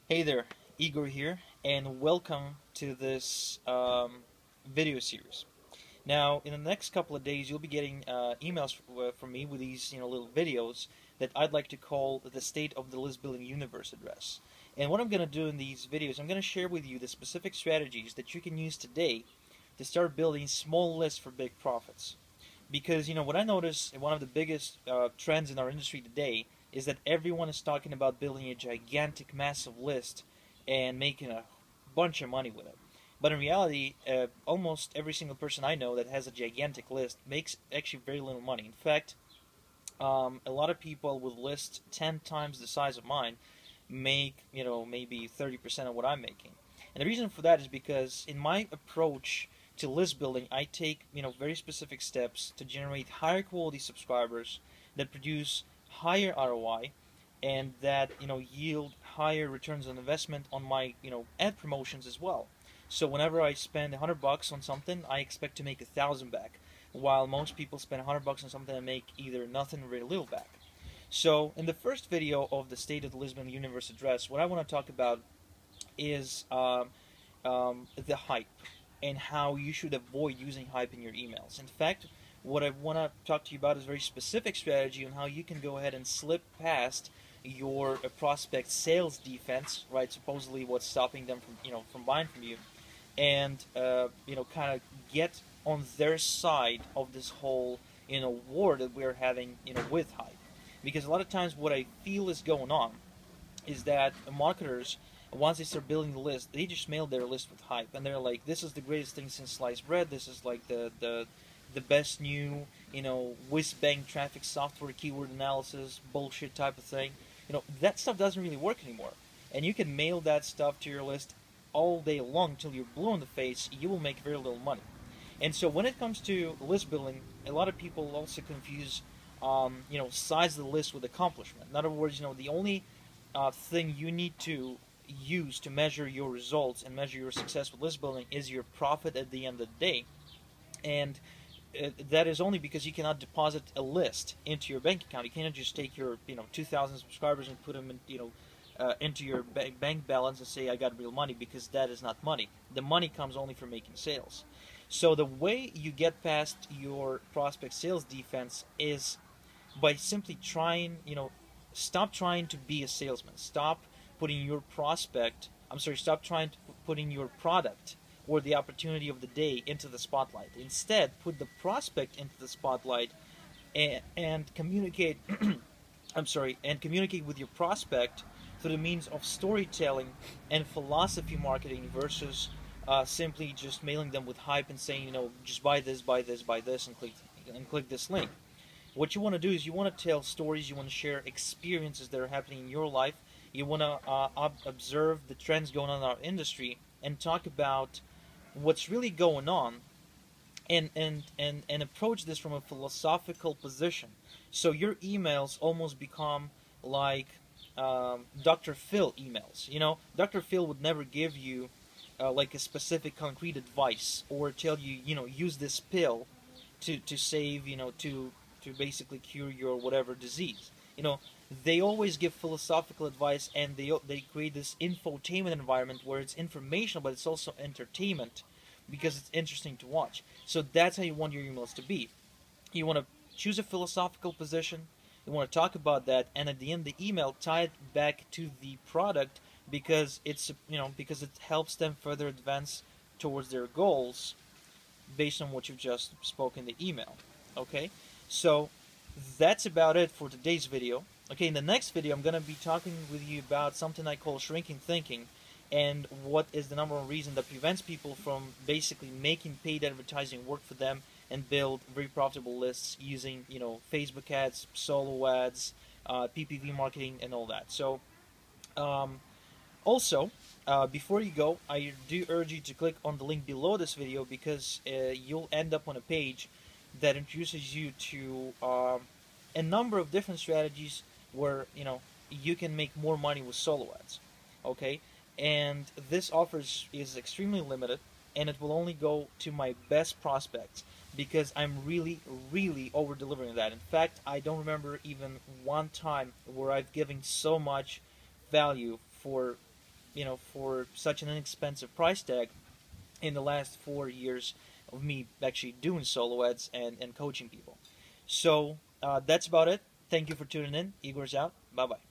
Hey there, Igor here, and welcome to this video series. Now, in the next couple of days, you'll be getting emails from me with these, little videos that I'd like to call the State of the List Building Universe address. And what I'm going to do in these videos, I'm going to share with you the specific strategies that you can use today to start building small lists for big profits. Because what I notice, one of the biggest trends in our industry today is that everyone is talking about building a gigantic, massive list and making a bunch of money with it. But in reality, almost every single person I know that has a gigantic list makes actually very little money. In fact, a lot of people with lists 10 times the size of mine make, maybe 30% of what I'm making. And the reason for that is because in my approach to list building, I take, very specific steps to generate higher quality subscribers that produce higher ROI and that, yield higher returns on investment on my, ad promotions as well. So whenever I spend $100 on something, I expect to make 1,000 back, while most people spend $100 on something and make either nothing or very little back. So in the first video of the State of the Lisbon Universe address, what I want to talk about is the hype and how you should avoid using hype in your emails. In fact, what I want to talk to you about is a very specific strategy on how you can go ahead and slip past your prospect sales defense, right? Supposedly, what's stopping them from from buying from you, and kind of get on their side of this whole war that we're having with hype. Because a lot of times, what I feel is going on is that marketers, once they start building the list, they just mail their list with hype, and they're like, "This is the greatest thing since sliced bread. This is like the best new whiz bang traffic software, keyword analysis, bullshit type of thing." That stuff doesn't really work anymore, and you can mail that stuff to your list all day long till you're blue in the face. You will make very little money. And so when it comes to list building, a lot of people also confuse size of the list with accomplishment. In other words, the only thing you need to use to measure your results and measure your success with list building is your profit at the end of the day. And that is only because you cannot deposit a list into your bank account. You cannot just take your 2,000 subscribers and put them in, into your bank balance and say I got real money, because that is not money. The money comes only from making sales. So the way you get past your prospect sales defense is by simply trying, stop trying to be a salesman. Stop putting your prospect, I'm sorry, stop trying to putting your product or the opportunity of the day into the spotlight. Instead, put the prospect into the spotlight and communicate, and communicate with your prospect through the means of storytelling and philosophy marketing versus simply just mailing them with hype and saying, just buy this, buy this, buy this, and click this link. What you want to do is you want to tell stories, you want to share experiences that are happening in your life, you want to observe the trends going on in our industry and talk about what's really going on, and approach this from a philosophical position. So your emails almost become like Dr. Phil emails. Dr. Phil would never give you like a specific concrete advice or tell you, use this pill to save, to basically cure your whatever disease. They always give philosophical advice, and they create this infotainment environment where it's informational, but it's also entertainment because it's interesting to watch. So that's how you want your emails to be. You want to choose a philosophical position. You want to talk about that, and at the end of the email, tie it back to the product because because it helps them further advance towards their goals based on what you've just spoken in the email. Okay, so that's about it for today's video. Okay, in the next video, I'm going to be talking with you about something I call shrinking thinking, and what is the number one reason that prevents people from basically making paid advertising work for them and build very profitable lists using, Facebook ads, solo ads, PPV marketing, and all that. So, also, before you go, I do urge you to click on the link below this video, because you'll end up on a page that introduces you to a number of different strategies where you can make more money with solo ads. Okay, and this offer is extremely limited, and it will only go to my best prospects because I'm really, really over delivering that. In fact, I don't remember even one time where I've given so much value for for such an inexpensive price tag in the last 4 years of me actually doing solo ads and coaching people. So that's about it. Thank you for tuning in. Igor's out. Bye bye.